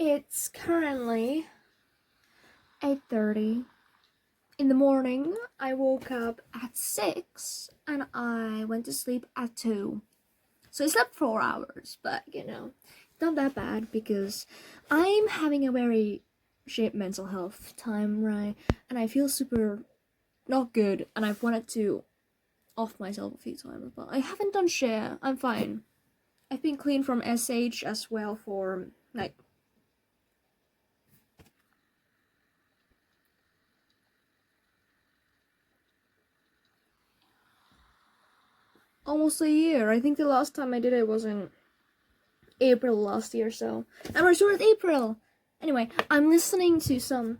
It's currently 8:30 in the morning. I woke up at 6 and I went to sleep at 2. So I slept 4 hours, but not that bad because I'm having a very shit mental health time, right? And I feel super not good and I've wanted to off myself a few times, but I haven't done shit. I'm fine. I've been clean from SH as well for like almost a year. I think the last time I did it was in April last year, so and we're sure at April. Anyway, I'm listening to some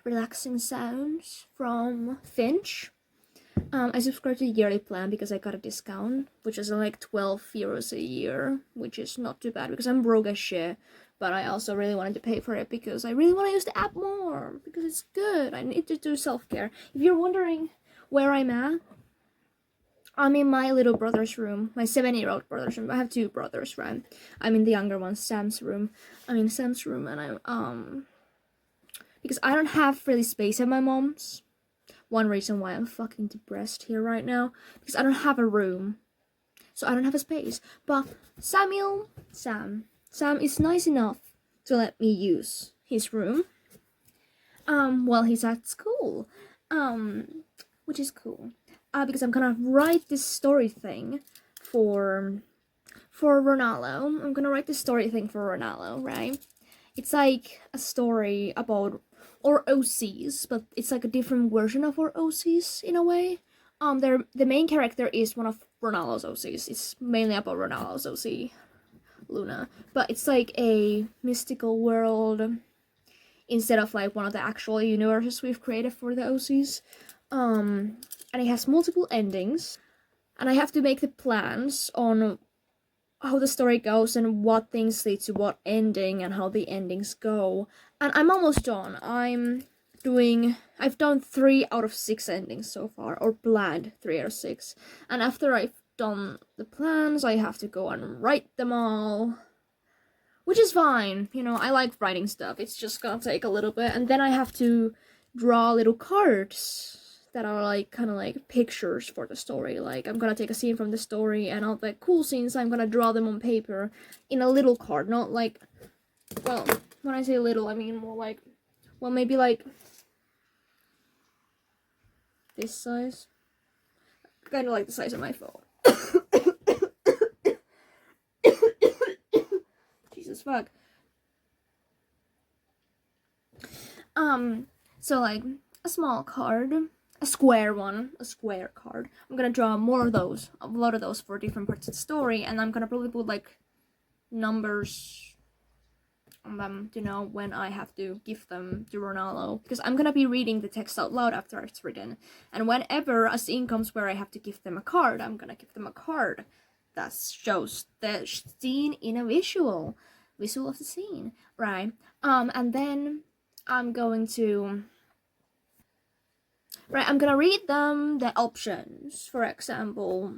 relaxing sounds from Finch. I subscribed to the yearly plan because I got a discount, which is like 12 euros a year, which is not too bad because I'm broke as shit. But I also really wanted to pay for it because I really want to use the app more because it's good. I need to do self-care. If you're wondering where I'm at, I'm in my little brother's room, my 7-year-old brother's room. I have two brothers, right? I'm in the younger one, Sam's room. I'm in Sam's room, and I'm because I don't have really space at my mom's. One reason why I'm fucking depressed here right now because I don't have a room, so I don't have a space. But Sam is nice enough to let me use his room. While he's at school, which is cool. Because I'm gonna write this story thing for Ronaldo. I'm gonna write this story thing for Ronaldo, right? It's like a story about our OCs, but it's like a different version of our OCs in a way. The main character is one of Ronaldo's OCs. It's mainly about Ronaldo's OC, Luna, but it's like a mystical world instead of like one of the actual universes we've created for the OCs. And it has multiple endings, and I have to make the plans on how the story goes and what things lead to what ending and how the endings go. And I'm almost done. I've done 3 out of 6 endings so far, or planned 3 out of 6. And after I've done the plans, I have to go and write them all. Which is fine, I like writing stuff. It's just gonna take a little bit. And then I have to draw little cards that are like kind of like pictures for the story. Like I'm gonna take a scene from the story and all the cool scenes I'm gonna draw them on paper in a little card, not like, well, when I say little I mean more like, well, maybe like this size, kind of like the size of my phone. Jesus fuck. So like a small card, a square card. I'm gonna draw more of those, a lot of those for different parts of the story, and I'm gonna probably put like numbers on them to know when I have to give them to Ronaldo, because I'm gonna be reading the text out loud after it's written, and whenever a scene comes where I have to give them a card, I'm gonna give them a card that shows the scene in a visual of the scene, right? And then I'm gonna read them the options. For example,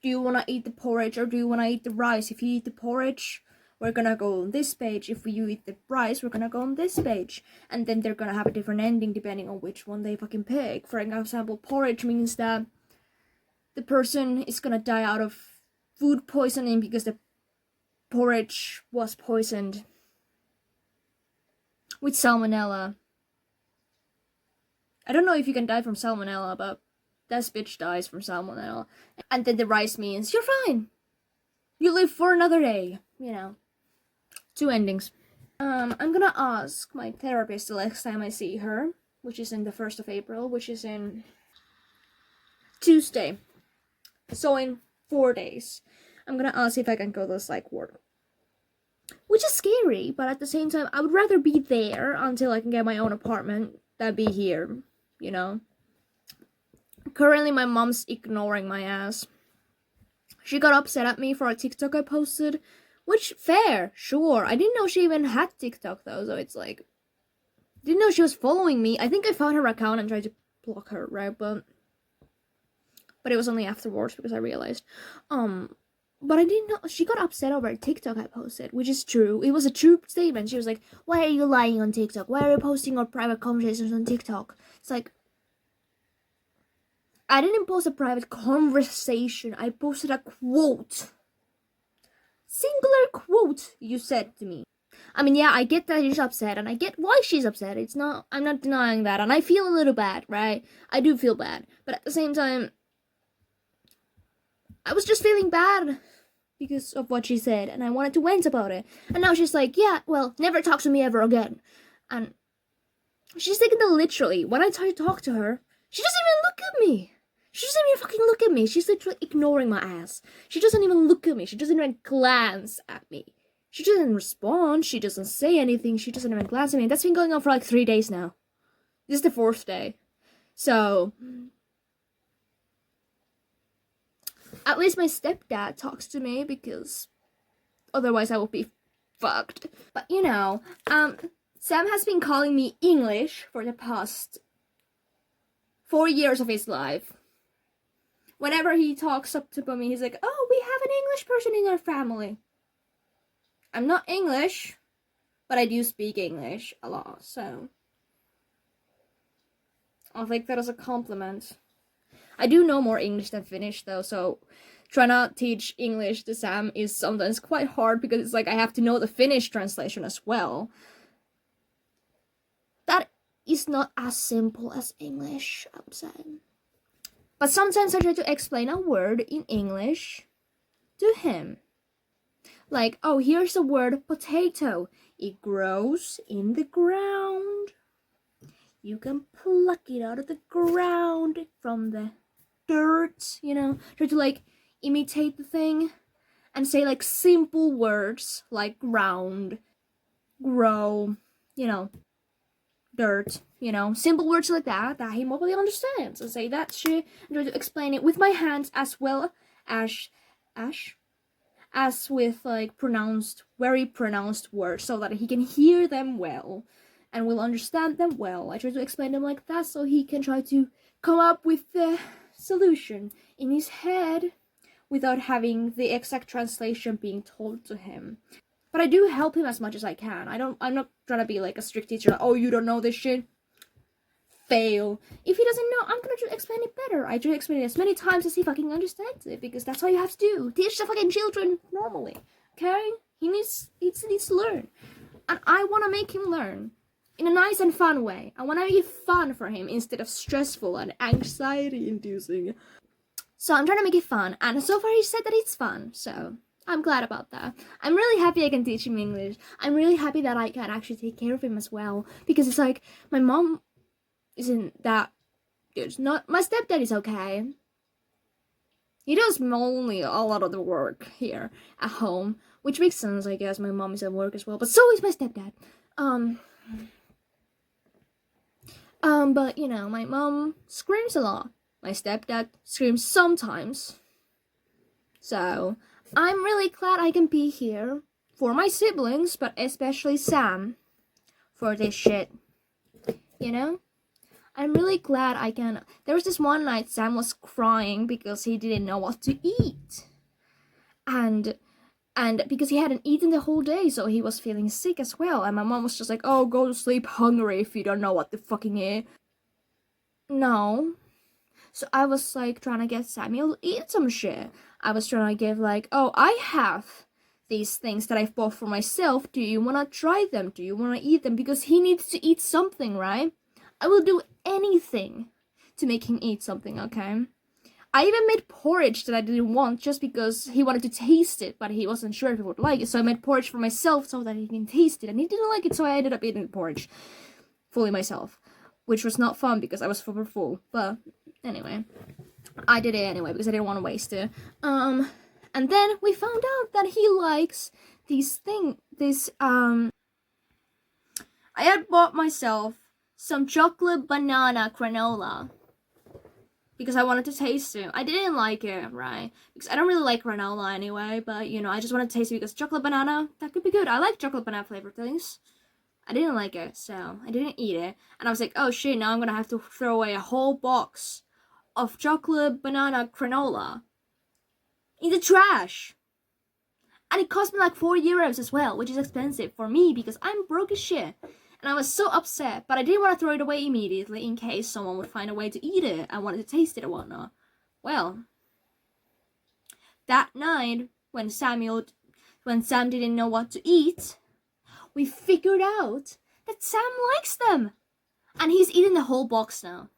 do you wanna eat the porridge or do you wanna eat the rice? If you eat the porridge, we're gonna go on this page. If you eat the rice, we're gonna go on this page. And then they're gonna have a different ending depending on which one they fucking pick. For example, porridge means that the person is gonna die out of food poisoning because the porridge was poisoned with salmonella. I don't know if you can die from salmonella, but this bitch dies from salmonella. And then the rice means you're fine. You live for another day. 2 endings. I'm gonna ask my therapist the next time I see her, which is in the 1st of April, which is in Tuesday. So in 4 days, I'm gonna ask if I can go to the psych ward. Which is scary, but at the same time, I would rather be there until I can get my own apartment than be here. Currently my mom's ignoring my ass. She got upset at me for a TikTok I posted, which, fair, sure. I didn't know she even had TikTok though, so it's like, didn't know she was following me. I think I found her account and tried to block her, right? But it was only afterwards because I realized. But I didn't know. She got upset over a TikTok I posted, which is true. It was a true statement. She was like, "Why are you lying on TikTok? Why are you posting our private conversations on TikTok?" It's like, I didn't post a private conversation. I posted a quote. Singular quote you said to me. I mean, yeah, I get that she's upset, and I get why she's upset. I'm not denying that, and I feel a little bad, right? I do feel bad. But at the same time, I was just feeling bad because of what she said, and I wanted to vent about it. And now she's like, yeah, well, never talk to me ever again. And she's taking it literally. When I try to talk to her, she doesn't even look at me. She doesn't even fucking look at me. She's literally ignoring my ass. She doesn't even look at me. She doesn't even glance at me. She doesn't respond. She doesn't say anything. She doesn't even glance at me. And that's been going on for like 3 days now. This is the 4th day. So, at least my stepdad talks to me, because otherwise I will be fucked. But you know, Sam has been calling me English for the past 4 years of his life. Whenever he talks up to me, he's like, "Oh, we have an English person in our family." I'm not English, but I do speak English a lot, so I'll take that as a compliment. I do know more English than Finnish, though, so trying to teach English to Sam is sometimes quite hard, because it's like I have to know the Finnish translation as well. That is not as simple as English, I would say. But sometimes I try to explain a word in English to him. Like, oh, here's the word potato. It grows in the ground. You can pluck it out of the ground from the dirt, you know. Try to like imitate the thing and say like simple words like ground, grow, you know, dirt, you know, simple words like that he probably understands, and say that shit and try to explain it with my hands as well as with like very pronounced words, so that he can hear them well and will understand them well. I try to explain them like that so he can try to come up with the solution in his head without having the exact translation being told to him. But I do help him as much as I can. I'm not trying to be like a strict teacher, like, oh, you don't know this shit? Fail. If he doesn't know, I'm gonna try to explain it better. I try to explain it as many times as he fucking understands it, because that's all you have to do. Teach the fucking children normally. Okay? He needs to learn. And I wanna make him learn in a nice and fun way. I wanna make it fun for him instead of stressful and anxiety inducing. So I'm trying to make it fun, and so far he said that it's fun, so I'm glad about that. I'm really happy I can teach him English. I'm really happy that I can actually take care of him as well, because it's like, my mom isn't that good. My stepdad is okay. He does only a lot of the work here at home, which makes sense, I guess. My mom is at work as well, but so is my stepdad. But you know, my mom screams a lot. My stepdad screams sometimes. So I'm really glad I can be here for my siblings, but especially Sam, for this shit. You know? I'm really glad I can. There was this one night Sam was crying because he didn't know what to eat. And because he hadn't eaten the whole day, so he was feeling sick as well. And my mom was just like, oh, go to sleep hungry if you don't know what the fucking is. No. So I was like trying to get Samuel to eat some shit. I was trying to give like, oh, I have these things that I've bought for myself. Do you want to try them? Do you want to eat them? Because he needs to eat something, right? I will do anything to make him eat something, okay? I even made porridge that I didn't want just because he wanted to taste it, but he wasn't sure if he would like it. So I made porridge for myself so that he can taste it. And he didn't like it, so I ended up eating the porridge fully myself, which was not fun because I was super full. But anyway, I did it anyway because I didn't want to waste it. And then we found out that he likes I had bought myself some chocolate banana granola because I wanted to taste it. I didn't like it, right? Because I don't really like granola anyway, but you know, I just wanted to taste it because chocolate banana, that could be good. I like chocolate banana flavored things. I didn't like it, so I didn't eat it. And I was like, oh shit, now I'm gonna have to throw away a whole box of chocolate banana granola in the trash. And it cost me like €4 as well, which is expensive for me because I'm broke as shit. And I was so upset, but I didn't want to throw it away immediately in case someone would find a way to eat it. I wanted to taste it or whatnot. Well, that night, when Sam didn't know what to eat, we figured out that Sam likes them. And he's eating the whole box now.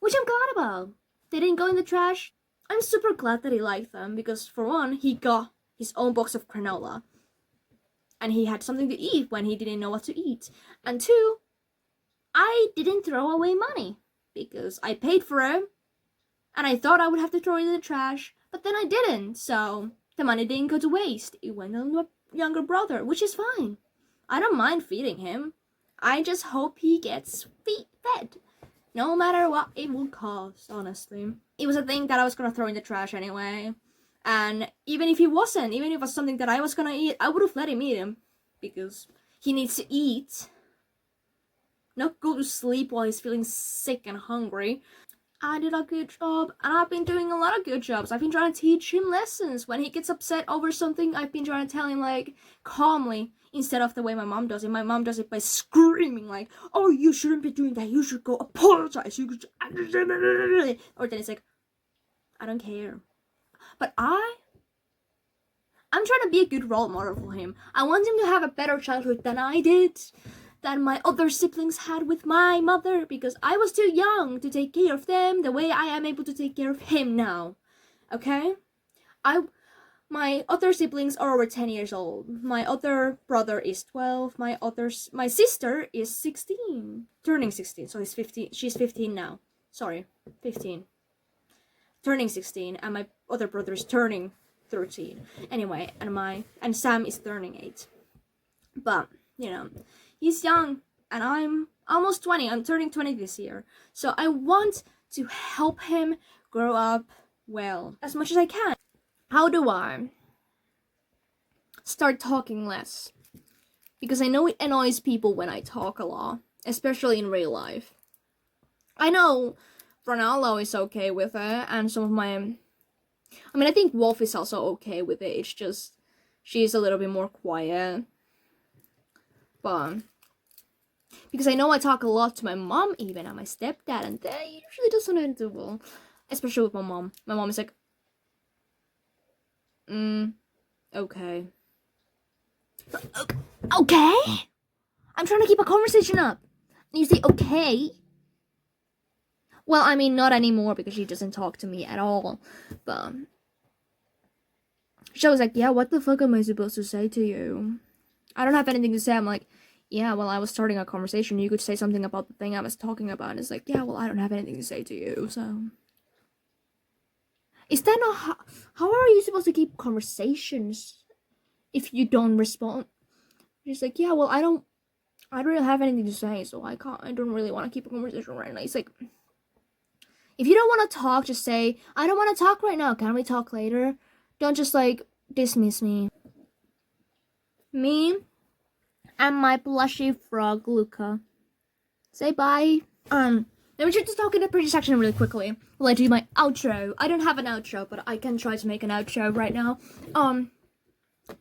Which I'm glad about. They didn't go in the trash. I'm super glad that he liked them because, for one, he got his own box of granola. And he had something to eat when he didn't know what to eat. And two, I didn't throw away money because I paid for it. And I thought I would have to throw it in the trash, but then I didn't. So the money didn't go to waste. It went on to my younger brother, which is fine. I don't mind feeding him. I just hope he gets fed. No matter what it will cost, honestly. It was a thing that I was gonna throw in the trash anyway. And even if it wasn't, even if it was something that I was gonna eat, I would have let him eat him. Because he needs to eat. Not go to sleep while he's feeling sick and hungry. I did a good job, and I've been doing a lot of good jobs. I've been trying to teach him lessons. When he gets upset over something, I've been trying to tell him, like, calmly, instead of the way my mom does it. My mom does it by screaming, like, oh, you shouldn't be doing that. You should go apologize. You could... Or then it's like, I don't care. But I'm trying to be a good role model for him. I want him to have a better childhood than I did. Than my other siblings had with my mother, because I was too young to take care of them the way I am able to take care of him now. Okay? My other siblings are over 10 years old. My other brother is 12. My sister is 16. Turning 16, so he's 15. She's 15 now. Sorry, 15. Turning 16, and my other brother is turning 13. Anyway, and Sam is turning 8. But, you know, he's young, and I'm almost 20. I'm turning 20 this year. So I want to help him grow up well as much as I can. How do I start talking less? Because I know it annoys people when I talk a lot, especially in real life. I know Ronaldo is okay with it, and some of my... I think Wolf is also okay with it. It's just she's a little bit more quiet. But because I know I talk a lot to my mom even, and my stepdad, and that usually doesn't end too well. Especially with my mom. My mom is like, okay. Okay? I'm trying to keep a conversation up. And you say, okay? Well, I mean, not anymore because she doesn't talk to me at all. But she was like, yeah, what the fuck am I supposed to say to you? I don't have anything to say. I'm like, yeah, well, I was starting a conversation. You could say something about the thing I was talking about. And it's like, yeah, well, I don't have anything to say to you, so... Is that not how are you supposed to keep conversations if you don't respond? She's like, yeah, well, I don't really have anything to say, so I don't really want to keep a conversation right now. It's like, if you don't want to talk, just say, I don't want to talk right now. Can we talk later? Don't just, like, dismiss me. Me and my plushy frog, Luca. Say bye. Let me just talk in the pretty section really quickly while I do my outro. I don't have an outro, but I can try to make an outro right now.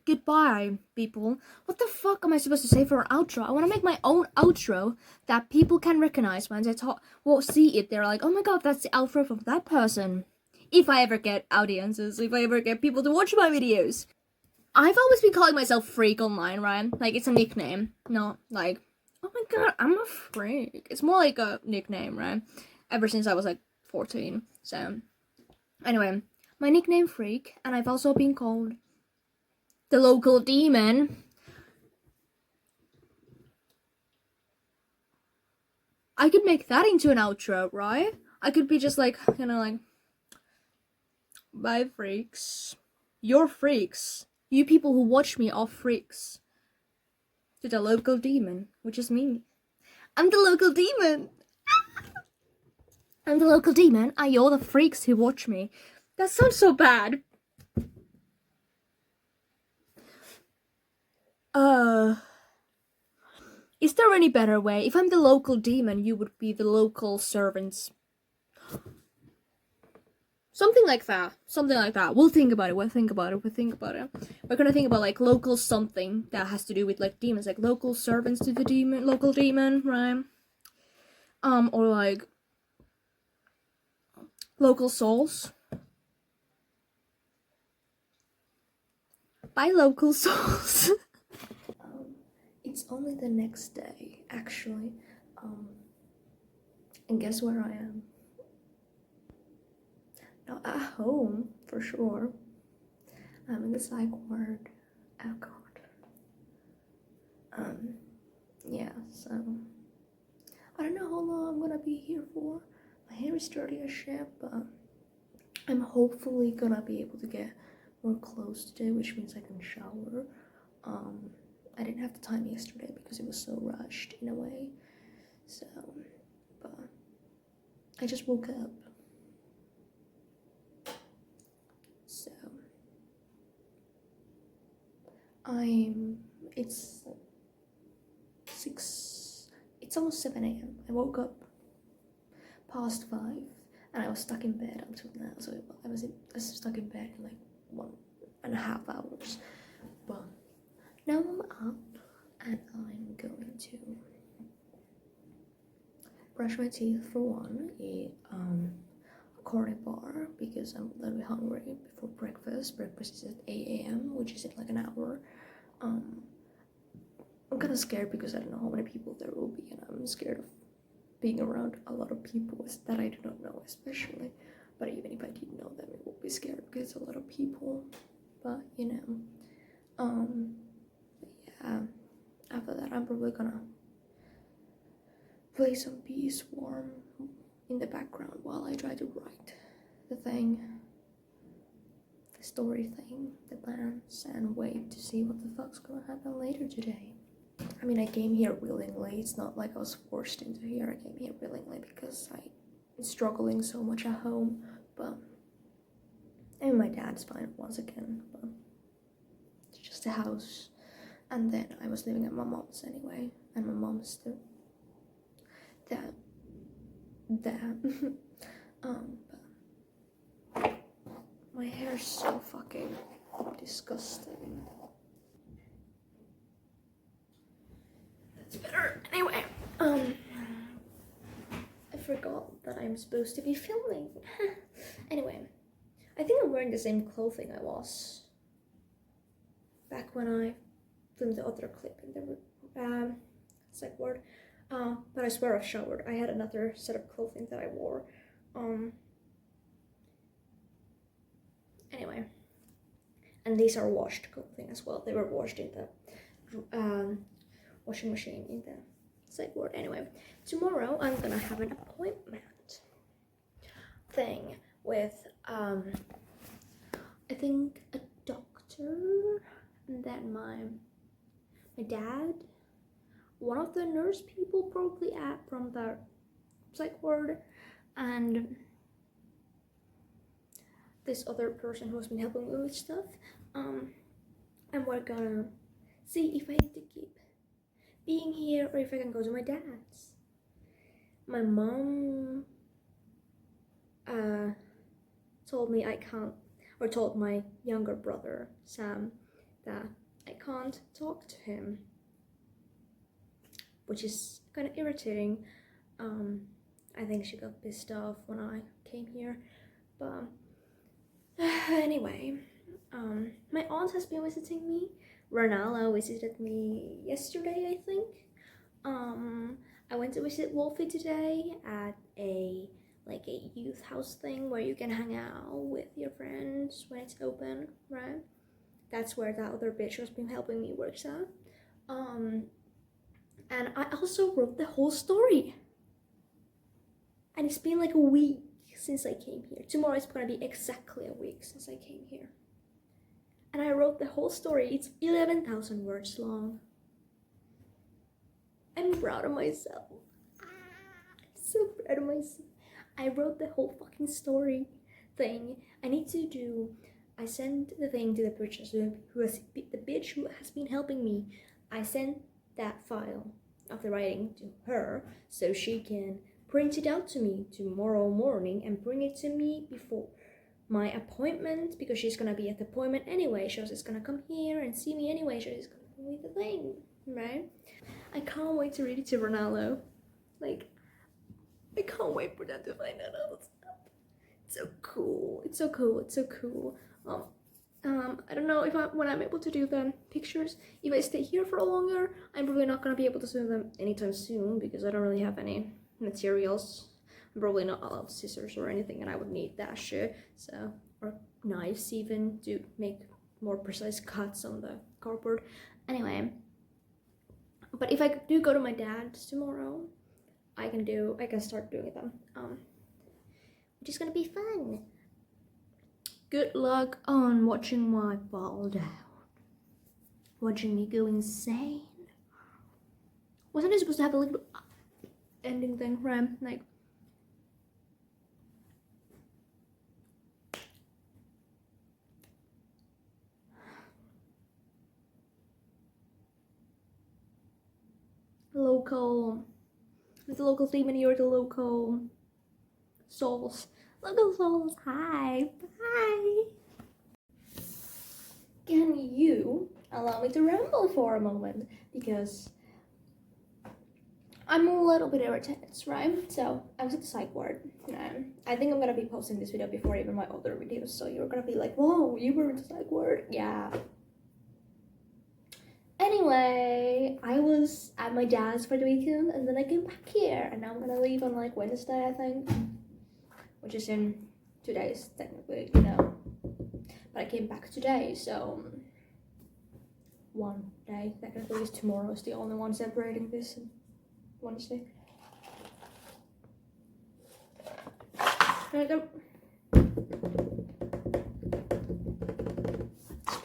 Goodbye, people. What the fuck am I supposed to say for an outro? I want to make my own outro that people can recognize when they see it. They're like, oh my god, that's the outro from that person. If I ever get audiences, if I ever get people to watch my videos. I've always been calling myself Freak online, right? Like, it's a nickname, not like... Oh my god, I'm a freak. It's more like a nickname, right? Ever since I was like 14. So, anyway, my nickname Freak, and I've also been called the local demon. I could make that into an outro, right? I could be just like, you know, like, bye freaks. You're freaks. You people who watch me are freaks. To the local demon, which is me. I'm the local demon. I'm the local demon, and you're the freaks who watch me. That sounds so bad. Is there any better way? If I'm the local demon, you would be the local servants. Something like that. Something like that. We'll think about it. We'll think about it. We'll think about it. We're gonna think about like local something that has to do with like demons, like local servants to the demon, local demon, right? Or like local souls. By local souls. It's only the next day, actually. And guess where I am? Not at home, for sure. I'm in the psych ward. Oh god. Yeah, so I don't know how long I'm gonna be here for. My hair is dirty as shit, but I'm hopefully gonna be able to get more clothes today, which means I can shower. I didn't have the time yesterday because it was so rushed in a way. So, but I just woke up. So, it's almost 7 a.m. I woke up past 5 and I was stuck in bed until now. So I was stuck in bed in like 1.5 hours. But now I'm up and I'm going to brush my teeth for one, eat a corny bar because I'm a little bit hungry before breakfast. Breakfast is at 8 a.m., which is in like an hour. I'm kind of scared because I don't know how many people there will be, and I'm scared of being around a lot of people that I do not know, especially. But even if I did know them, it would be scary because it's a lot of people. But you know, yeah. After that, I'm probably gonna play some Be Swarm in the background while I try to write the story thing, the plans, and wait to see what the fuck's gonna happen later today. I mean, I came here willingly. It's not like I was forced into here. I came here willingly because I'm struggling so much at home. But and my dad's fine once again. But it's just a house. And then I was living at my mom's anyway, and my mom's still that but my hair's so fucking disgusting. That's better. Anyway, I forgot that I'm supposed to be filming. Anyway, I think I'm wearing the same clothing I was back when I filmed the other clip in the psych ward. But I swear I showered. I had another set of clothing that I wore. Anyway, and these are washed clothing as well. They were washed in the washing machine in the psych ward. Anyway, tomorrow I'm gonna have an appointment thing with I think a doctor, and then my dad, one of the nurse people probably from the psych ward, and this other person who has been helping me with stuff. And we're gonna see if I need to keep being here or if I can go to my dad's. My mom told me I can't, or told my younger brother Sam that I can't talk to him, which is kind of irritating. I think she got pissed off when I came here, but anyway, my aunt has been visiting me. Ranala visited me yesterday, I think. I went to visit Wolfie today at a youth house thing where you can hang out with your friends when it's open, right? That's where that other bitch who's been helping me works at. And I also wrote the whole story. And it's been like a week since I came here. Tomorrow is gonna be exactly a week since I came here. And I wrote the whole story. It's 11,000 words long. I'm proud of myself. I'm so proud of myself. I wrote the whole fucking story thing. I sent the thing to the bitch who has been helping me. I sent that file of the writing to her so she can print it out to me tomorrow morning and bring it to me before my appointment because she's gonna be at the appointment anyway. She's gonna come here and see me anyway. She's gonna come with the thing, right? I can't wait to read it to Ronaldo. Like, I can't wait for them to find out all the stuff. It's so cool. It's so cool. It's so cool. I don't know if when I'm able to do the pictures, if I stay here for longer, I'm probably not gonna be able to do them anytime soon because I don't really have any materials. I'm probably not allowed scissors or anything, and I would need that shit. So, or knives even to make more precise cuts on the cardboard. Anyway, but if I do go to my dad's tomorrow, I can start doing them. Which is gonna be fun. Good luck on watching my fall down. Watching me go insane. Wasn't I supposed to have a little ending thing, right? Like, the local theme, and you're the local souls. Local souls, hi, bye. Can you allow me to ramble for a moment? Because I'm a little bit irritated, right? So I was at the psych ward. I think I'm gonna be posting this video before even my other videos, so you're gonna be like, whoa, you were in the psych ward? Yeah. Anyway, I was at my dad's for the weekend, and then I came back here, and now I'm gonna leave on like Wednesday, I think, which is in 2 days technically, you know. But I came back today, so 1 day technically, is tomorrow is the only one separating this and Wednesday. It's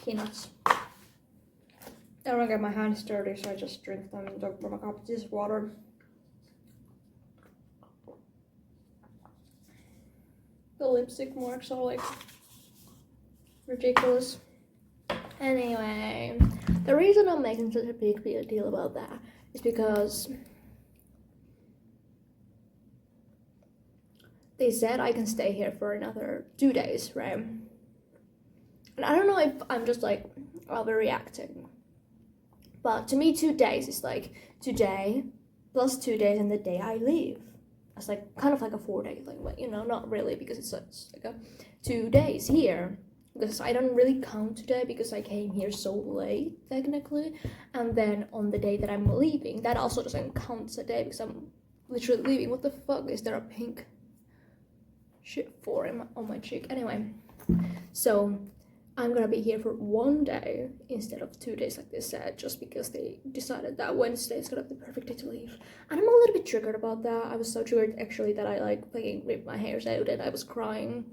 peanuts. I don't get my hands dirty, so I just drink them and don't from a cup. This is water. The lipstick marks are like ridiculous. Anyway, the reason I'm making such a big deal about that is because they said I can stay here for another 2 days, right? And I don't know if I'm just like overreacting, but to me 2 days is like today plus 2 days and the day I leave. It's like kind of like a 4-day thing, but you know, not really, because it's like a 2 days here. Because I don't really count today because I came here so late technically, and then on the day that I'm leaving, that also doesn't count as a day because I'm literally leaving. What the fuck is there a pink shit for on my cheek? Anyway, so I'm gonna be here for 1 day instead of 2 days like they said, just because they decided that Wednesday is gonna be the perfect day to leave. And I'm a little bit triggered about that. I was so triggered actually that I like fucking ripped my hairs out and I was crying,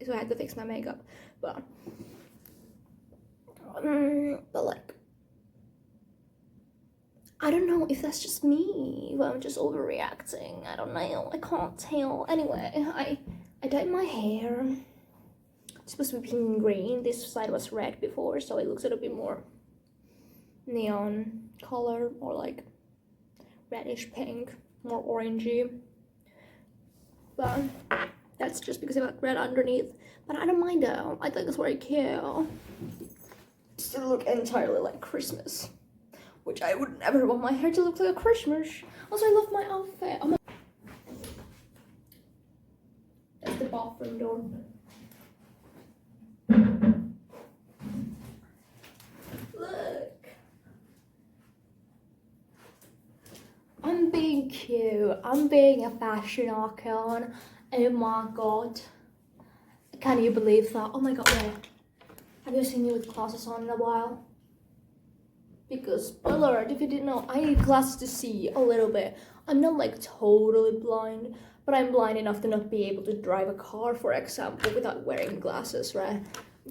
so I had to fix my makeup. But like, I don't know if that's just me, but I'm just overreacting. I don't know. I can't tell. Anyway, I dyed my hair. It's supposed to be pink and green. This side was red before, so it looks a little bit more neon color, or like reddish pink, more orangey. But that's just because I got red underneath. But I don't mind though. I think it's very cute. Just to look entirely like Christmas, which I would never want my hair to look like a Christmas. Also, I love my outfit. That's the bathroom door. Look, I'm being cute. I'm being a fashion icon. Oh my god, can you believe that? Oh my god, wait, have you seen me with glasses on in a while? Because, oh lord, if you didn't know, I need glasses to see a little bit. I'm not like totally blind, but I'm blind enough to not be able to drive a car, for example, without wearing glasses, right?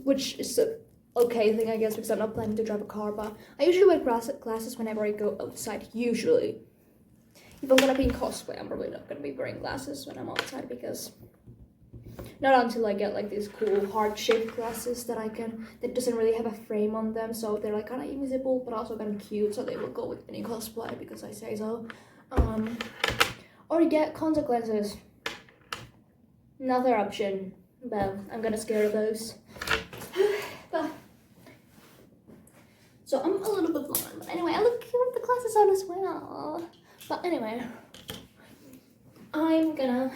Which is a okay thing, I guess, because I'm not planning to drive a car, but I usually wear glasses whenever I go outside, usually. If I'm gonna be in cosplay, I'm probably not gonna be wearing glasses when I'm outside, because not until I get like these cool heart-shaped glasses that doesn't really have a frame on them, so they're like kind of invisible but also kind of cute, so they will go with any cosplay because I say so. Or get contact lenses. Another option. but I'm gonna scare those. But so I'm a little bit blind, but anyway, I look cute with the glasses on as well. But anyway, I'm gonna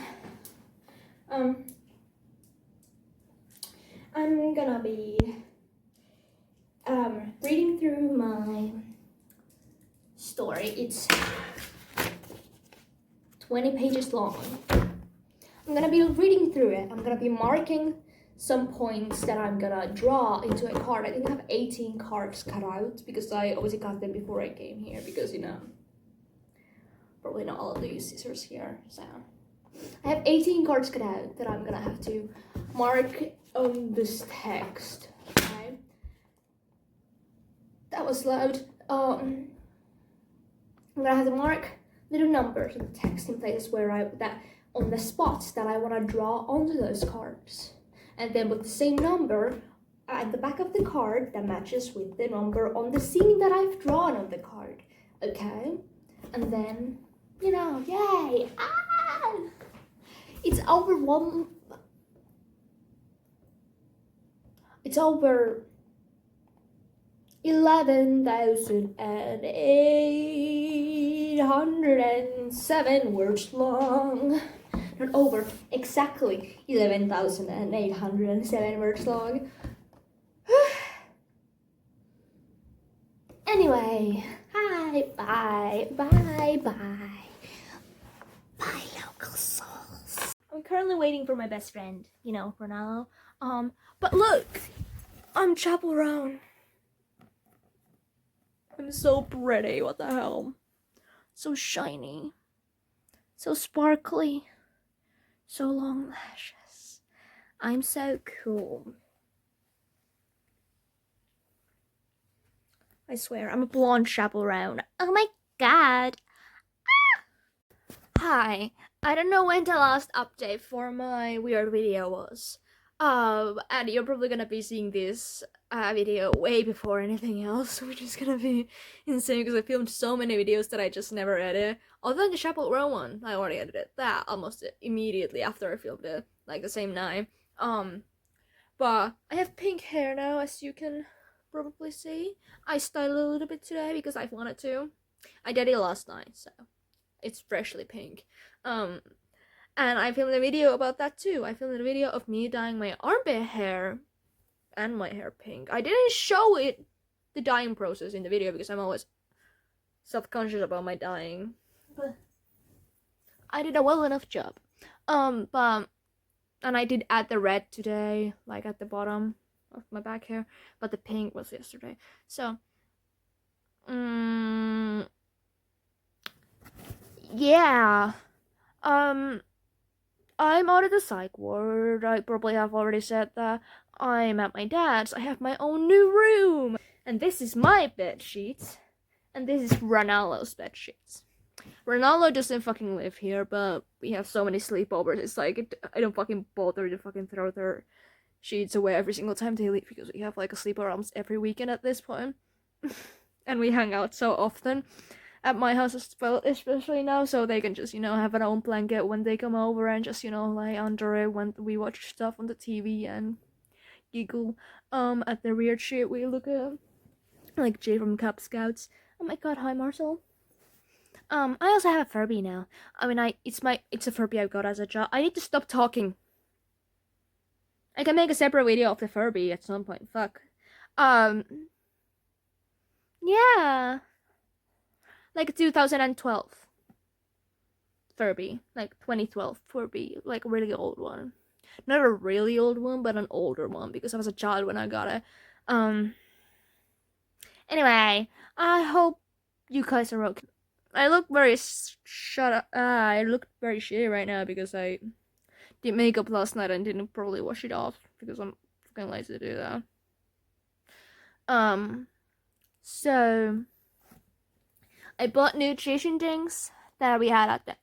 be reading through my story. It's 20 pages long. I'm gonna be reading through it. I'm gonna be marking some points that I'm gonna draw into a card. I think I have 18 cards cut out because I obviously got them before I came here because, you know, probably not all of these scissors here. So I have 18 cards cut out that I'm gonna have to mark on this text. Okay? That was loud. I'm gonna have to mark little numbers in the text in places where on the spots that I want to draw onto those cards, and then with the same number at the back of the card that matches with the number on the scene that I've drawn on the card. Okay, and then, you know, yay! It's over 11,807 words long. Not over, exactly 11,807 words long. Anyway, hi, bye, local souls. I'm currently waiting for my best friend, you know, Ronaldo. But look, I'm Chapel Roan. I'm so pretty, what the hell? So shiny, so sparkly, so long lashes. I'm so cool. I swear, I'm a blonde chaperone. Oh my god. Hi, I don't know when the last update for my weird video was. And you're probably gonna be seeing this video way before anything else, which is gonna be insane because I filmed so many videos that I just never edit. Other than the Chapel Roan one, I already edited that almost immediately after I filmed it, like the same night. But I have pink hair now, as you can probably see. I styled a little bit today because I wanted to. I did it last night, so it's freshly pink. And I filmed a video about that too. I filmed a video of me dyeing my armpit hair and my hair pink. I didn't show it, the dyeing process, in the video because I'm always self-conscious about my dyeing. But I did a well enough job. And I did add the red today, like at the bottom of my back hair, but the pink was yesterday. So, yeah. I'm out of the psych ward. I probably have already said that. I'm at my dad's. I have my own new room. And this is my bed sheets. And this is Ronaldo's bed sheets. Ronaldo doesn't fucking live here, but we have so many sleepovers. It's like, I don't fucking bother to fucking throw their sheets away every single time they leave because we have like a sleepover almost every weekend at this point. And we hang out so often at my house as well, especially now, so they can just, you know, have an own blanket when they come over and just, you know, lie under it when we watch stuff on the TV and giggle at the weird shit we look at, like Jay from Cub Scouts. Oh my god, hi Marcel. I also have a Furby now. I mean, it's a Furby I got as a job. I need to stop talking. I can make a separate video of the Furby at some point. Fuck. Yeah. Like 2012 Furby, like 2012 Furby, like a really old one. Not a really old one, but an older one because I was a child when I got it. Anyway, I hope you guys are okay. I look very I look very shitty right now because I did makeup last night and didn't probably wash it off because I'm fucking lazy to do that. So I bought nutrition drinks that we had at the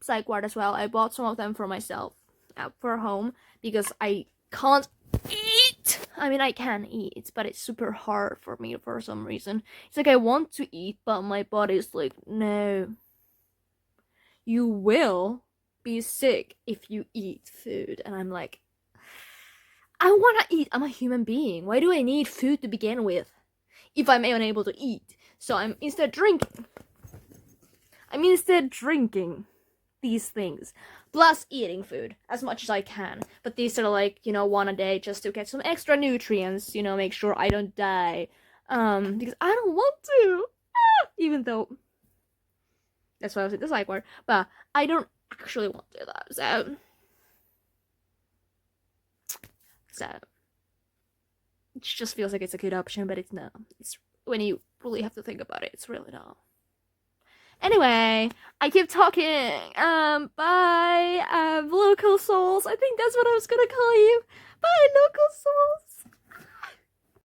psych ward as well. I bought some of them for myself for home because I can't eat. I mean, I can eat, but it's super hard for me for some reason. It's like I want to eat, but my body's like, no. You will be sick if you eat food. And I'm like, I wanna eat. I'm a human being. Why do I need food to begin with if I'm unable to eat? So I'm instead drinking. These things. Plus eating food as much as I can. But these are like, one a day just to get some extra nutrients, make sure I don't die. Because I don't want to. Even though that's why I was in the psych ward. But I don't actually want to do that. So it just feels like it's a good option, but it's not. It's when you really have to think about it, it's really not. Anyway, I keep talking. Bye, local souls. I think that's what I was gonna call you. Bye, local souls.